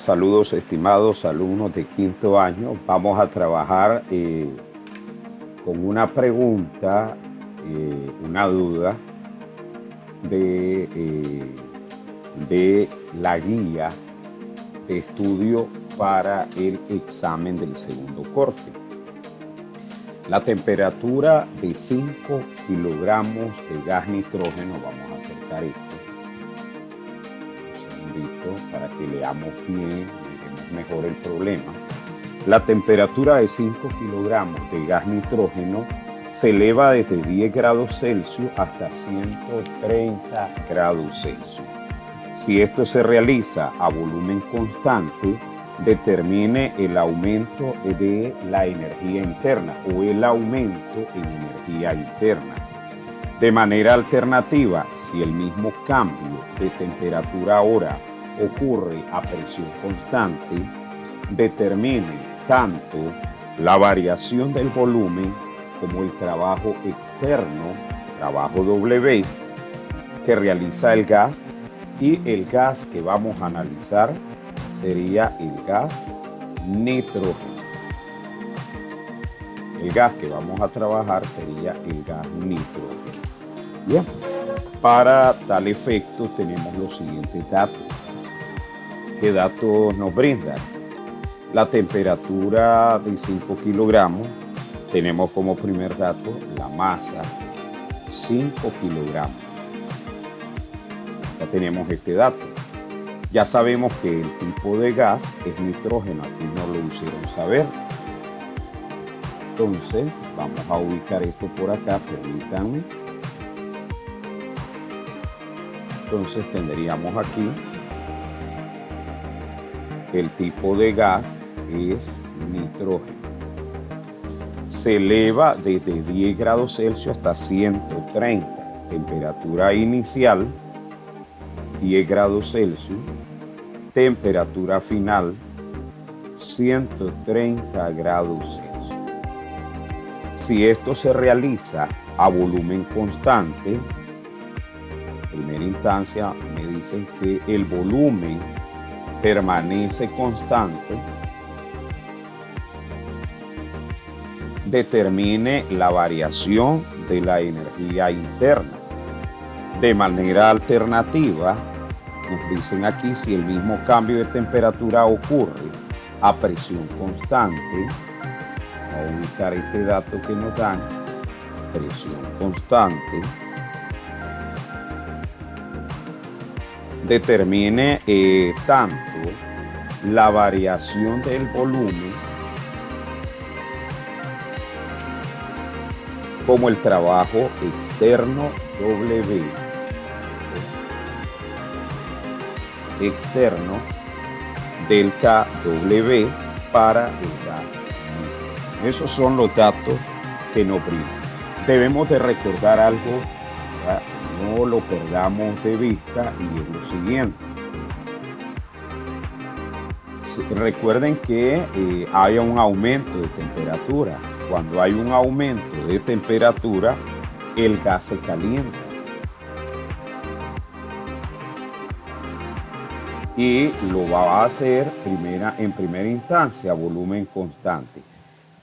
Saludos estimados alumnos de quinto año. Vamos a trabajar con una pregunta, una duda de la guía de estudio para el examen del segundo corte. La temperatura de 5 kilogramos de gas nitrógeno, vamos a acercar esto para que leamos bien, leemos mejor el problema. La temperatura de 5 kilogramos de gas nitrógeno se eleva desde 10 grados Celsius hasta 130 grados Celsius. Si esto se realiza a volumen constante, determine el aumento de la energía interna o el aumento en energía interna. De manera alternativa, si el mismo cambio de temperatura ahora ocurre a presión constante, determine tanto la variación del volumen como el trabajo externo, trabajo W, que realiza el gas, y el gas que vamos a analizar sería el gas nitrógeno. El gas que vamos a trabajar sería el gas nitrógeno. Bien, para tal efecto tenemos los siguientes datos. ¿Qué datos nos brindan? La temperatura de 5 kilogramos, tenemos como primer dato la masa, 5 kilogramos. Ya tenemos este dato. Ya sabemos que el tipo de gas es nitrógeno, aquí nos lo hicieron saber. Entonces, vamos a ubicar esto por acá, permítanme. Entonces tendríamos aquí el tipo de gas es nitrógeno. Se eleva desde 10 grados Celsius hasta 130. Temperatura inicial, 10 grados Celsius. Temperatura final, 130 grados Celsius. Si esto se realiza a volumen constante, en primera instancia me dicen que el volumen permanece constante, determine la variación de la energía interna. De manera alternativa, nos dicen aquí si el mismo cambio de temperatura ocurre a presión constante. Vamos a ubicar este dato que nos dan, presión constante. Determine tanto la variación del volumen como el trabajo externo W, externo delta W para el gas. Esos son los datos que nos brindan. Debemos de recordar algo, no lo perdamos de vista, y es lo siguiente. Recuerden que hay un aumento de temperatura. Cuando hay un aumento de temperatura, el gas se calienta. Y lo va a hacer en primera instancia a volumen constante.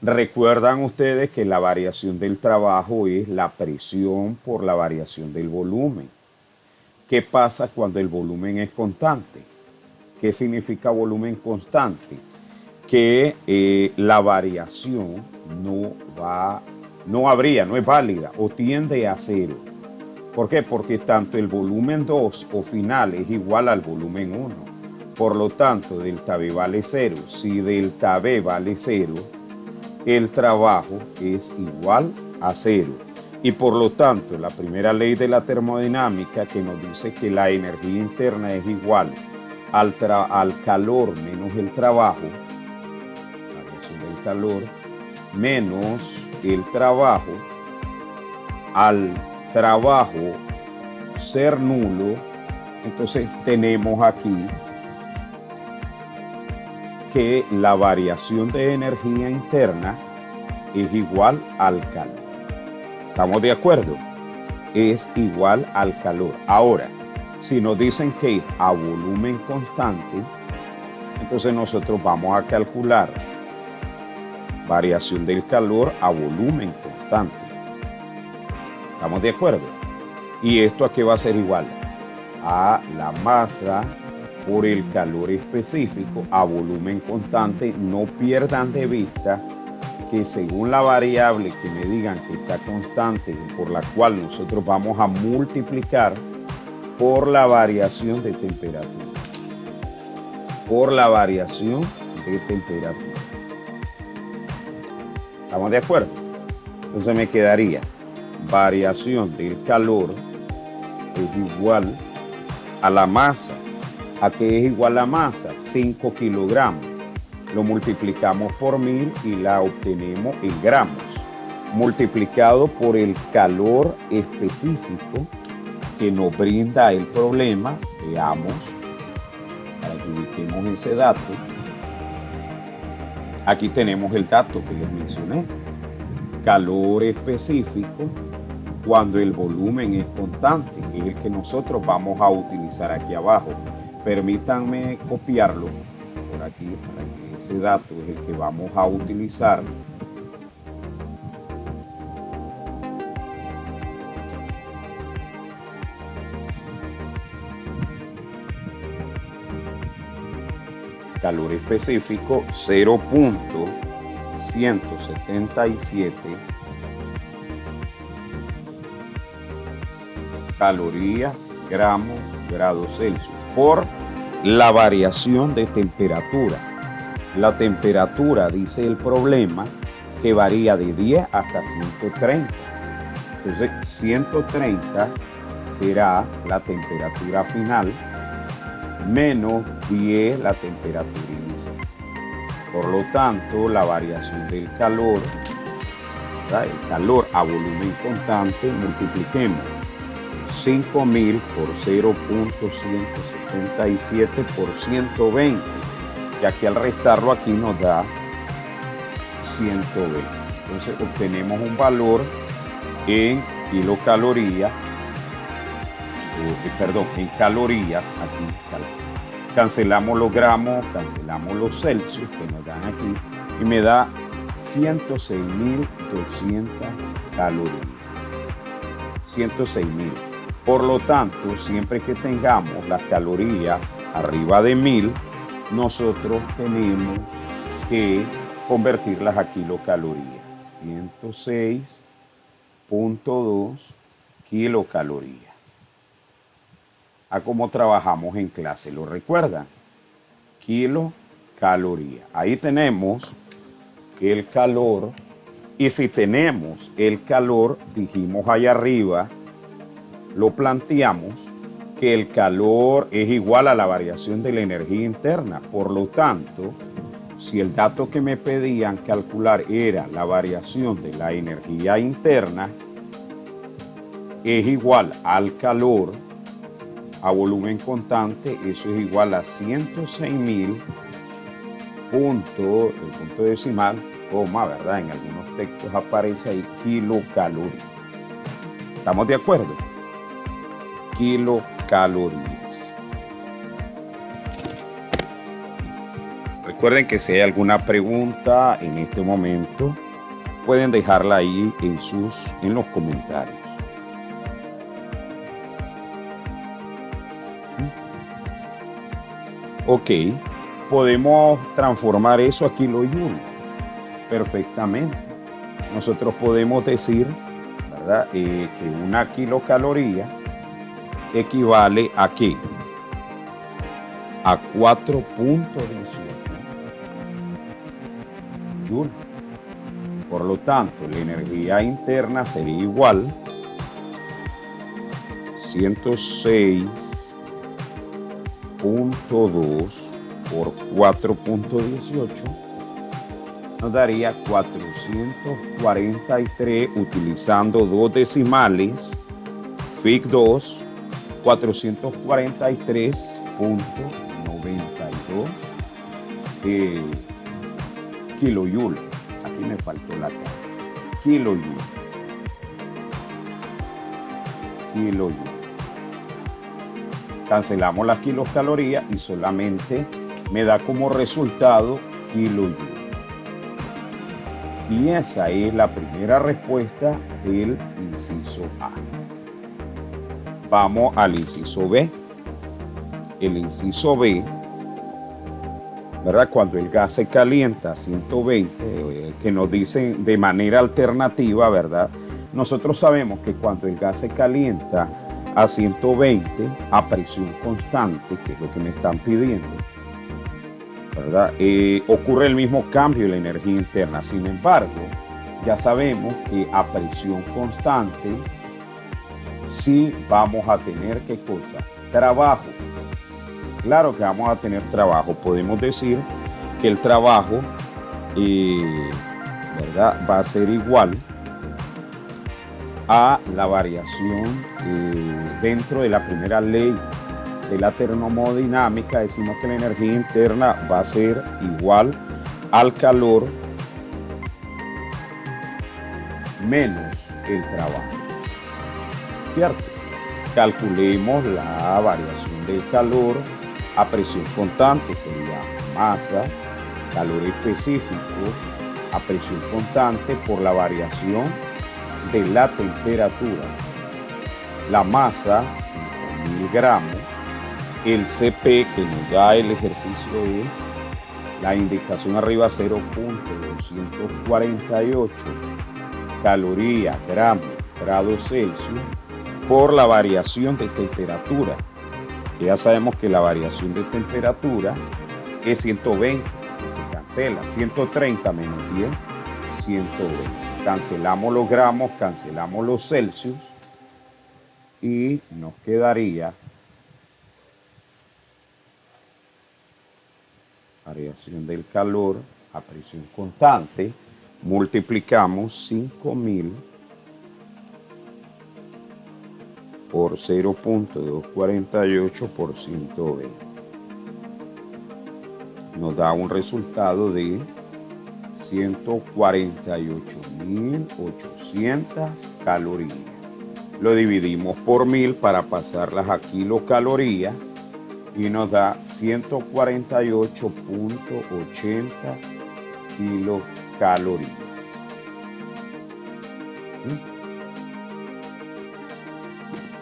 Recuerdan ustedes que la variación del trabajo es la presión por la variación del volumen. ¿Qué pasa cuando el volumen es constante? ¿Qué significa volumen constante? Que la variación no es válida o tiende a cero. ¿Por qué? Porque tanto el volumen 2 o final es igual al volumen 1. Por lo tanto, delta B vale 0. Si delta B vale 0, el trabajo es igual a 0. Y por lo tanto, la primera ley de la termodinámica, que nos dice que la energía interna es igual al calor menos el trabajo, la relación del calor menos el trabajo, al trabajo ser nulo, entonces tenemos aquí que la variación de energía interna es igual al calor. ¿Estamos de acuerdo? Es igual al calor. Ahora, si nos dicen que a volumen constante, Entonces nosotros vamos a calcular variación del calor a volumen constante. ¿Estamos de acuerdo? ¿Y esto a qué va a ser igual? A la masa por el calor específico a volumen constante. No pierdan de vista que según la variable que me digan que está constante, por la cual nosotros vamos a multiplicar por la variación de temperatura. Por la variación de temperatura. ¿Estamos de acuerdo? Entonces me quedaría variación del calor es igual a la masa. ¿A qué es igual la masa? 5 kilogramos. Lo multiplicamos por 1000 y la obtenemos en gramos. Multiplicado por el calor específico que nos brinda el problema. Veamos, para que ubiquemos ese dato. Aquí tenemos el dato que les mencioné. Calor específico cuando el volumen es constante. Es el que nosotros vamos a utilizar aquí abajo. Permítanme copiarlo por aquí para que ese dato es el que vamos a utilizar. Calor específico 0.177 calorías gramos grados Celsius por la variación de temperatura. La temperatura, dice el problema, que varía de 10 hasta 130. Entonces 130 será la temperatura final menos 10 la temperatura inicial. Por lo tanto, la variación del calor, ¿verdad? El calor a volumen constante, multipliquemos 5000 por 0.177 por 120, ya que al restarlo aquí nos da 120. Entonces obtenemos un valor en kilocalorías, en calorías aquí. Cancelamos los gramos, cancelamos los celsius que nos dan aquí y me da 106.200 calorías. 106.000. Por lo tanto, siempre que tengamos las calorías arriba de 1000, nosotros tenemos que convertirlas a kilocalorías. 106.2 kilocalorías. A cómo trabajamos en clase, ¿lo recuerdan? Kilocalorías. Ahí tenemos el calor. Y si tenemos el calor, dijimos allá arriba, lo planteamos, que el calor es igual a la variación de la energía interna. Por lo tanto, si el dato que me pedían calcular era la variación de la energía interna, es igual al calor a volumen constante, eso es igual a 106.000 punto, el punto decimal, coma, ¿verdad? En algunos textos aparece ahí kilocalorías. ¿Estamos de acuerdo? Kilocalorías. Recuerden que si hay alguna pregunta en este momento, pueden dejarla ahí en los comentarios. Ok, podemos transformar eso a kilojoule perfectamente. Nosotros podemos decir, ¿verdad? Que una kilocaloría equivale a ¿qué? A 4.18 joule. Por lo tanto, la energía interna sería igual 106.2 por 4.18 nos daría 443, utilizando dos decimales, FIC 2, 443.92 kilojoule. Aquí me faltó la K. Kilojoule. Cancelamos las kilocalorías y solamente me da como resultado kilojoule. Y esa es la primera respuesta del inciso A. Vamos al inciso B. El inciso B, ¿verdad? Cuando el gas se calienta a 120, que nos dicen de manera alternativa, ¿verdad? Nosotros sabemos que cuando el gas se calienta a 120 a presión constante, que es lo que me están pidiendo, ¿verdad? Ocurre el mismo cambio en la energía interna. Sin embargo, ya sabemos que a presión constante sí vamos a tener, ¿qué cosa? Trabajo. Claro que vamos a tener trabajo. Podemos decir que el trabajo, ¿verdad?, va a ser igual a la variación dentro de la primera ley de la termodinámica. Decimos que la energía interna va a ser igual al calor menos el trabajo, ¿cierto? Calculemos la variación del calor a presión constante, sería masa, calor específico a presión constante por la variación de la temperatura. La masa, 5.000 gramos. El CP que nos da el ejercicio es la indicación arriba 0.248 calorías, gramos, grados Celsius por la variación de temperatura. Ya sabemos que la variación de temperatura es 120, que se cancela, 130 menos 10, 120. Cancelamos los gramos, cancelamos los Celsius y nos quedaría variación del calor a presión constante, multiplicamos 5.000 por 0.248 por 120. Nos da un resultado de 148.800 calorías. Lo dividimos por 1000 para pasarlas a kilocalorías y nos da 148.80 kilocalorías.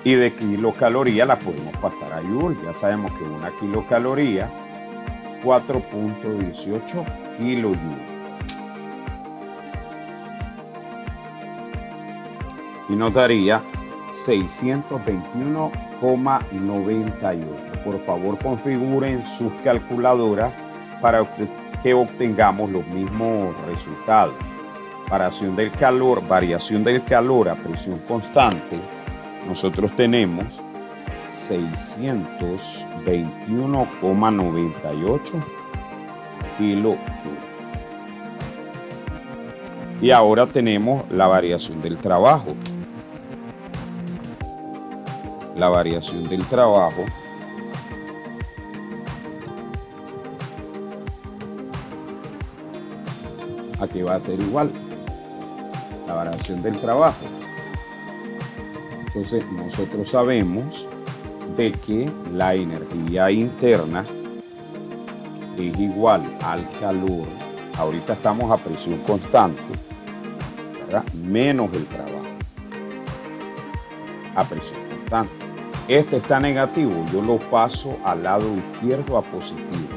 Y de kilocaloría la podemos pasar a joule. Ya sabemos que una kilocaloría, 4.18 kilojoule. Y nos daría 621,98. Por favor, configuren sus calculadoras para que obtengamos los mismos resultados. Variación del calor a presión constante. Nosotros tenemos 621,98 kilojoule. Y ahora tenemos la variación del trabajo. La variación del trabajo aquí va a ser igual. La variación del trabajo. Entonces nosotros sabemos de que la energía interna es igual al calor. Ahorita estamos a presión constante, ¿verdad?, menos el trabajo a presión constante. Este está negativo, yo lo paso al lado izquierdo a positivo.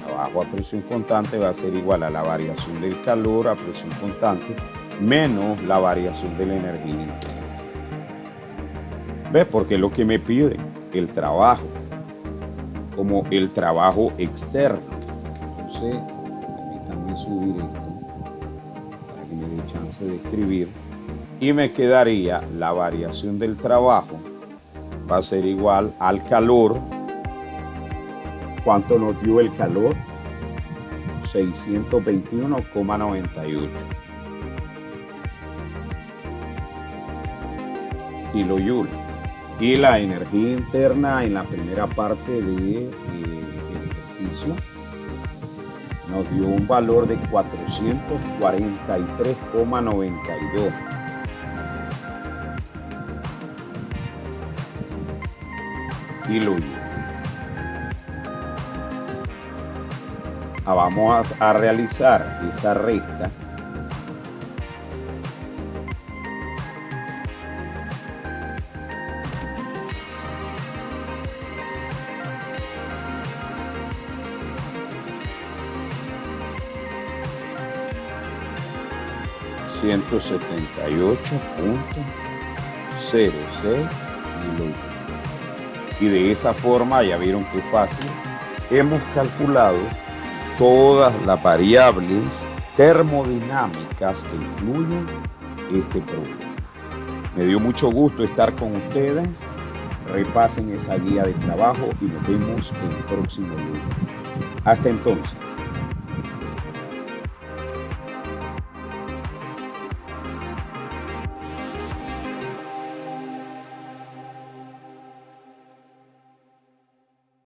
Trabajo a presión constante va a ser igual a la variación del calor a presión constante menos la variación de la energía interna. ¿Ves? Porque es lo que me piden, el trabajo, como el trabajo externo. Entonces, permítanme subir esto para que me dé chance de escribir. Y me quedaría la variación del trabajo, va a ser igual al calor. ¿Cuánto nos dio el calor? 621,98 kilojoule. Y la energía interna en la primera parte del ejercicio nos dio un valor de 443,92 kilojoule. vamos a realizar esa resta. $178.06 kilogramos. Y de esa forma, ya vieron qué fácil, hemos calculado todas las variables termodinámicas que incluyen este problema. Me dio mucho gusto estar con ustedes. Repasen esa guía de trabajo y nos vemos en el próximo lunes. Hasta entonces.